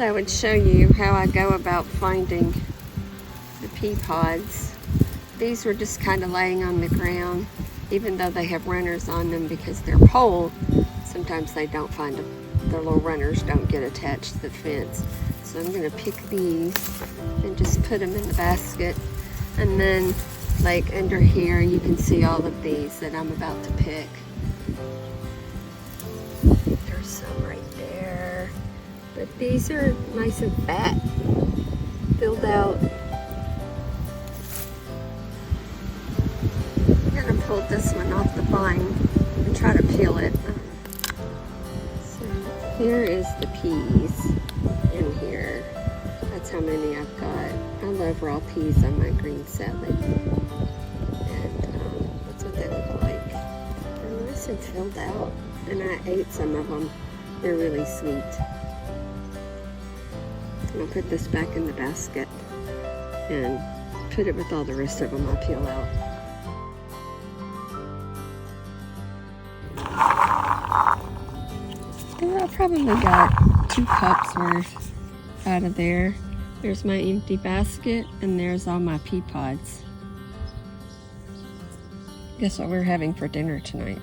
I would show you how I go about finding the pea pods. These were just kind of laying on the ground, even though they have runners on them because they're pole. Sometimes they don't find them. The little runners don't get attached to the fence. So I'm going to pick these and just put them in the basket. And then like under here you can see all of these that I'm about to pick. There's some right there. But these are nice and fat, filled out. I'm going to pull this one off the vine and try to peel it. So here is the peas in here. That's how many I've got. I love raw peas on my green salad. And that's what they look like. They're nice and filled out. And I ate some of them. They're really sweet. I'll put this back in the basket and put it with all the rest of them I'll peel out. And I probably got 2 cups worth out of there. There's my empty basket and there's all my pea pods. Guess what we're having for dinner tonight?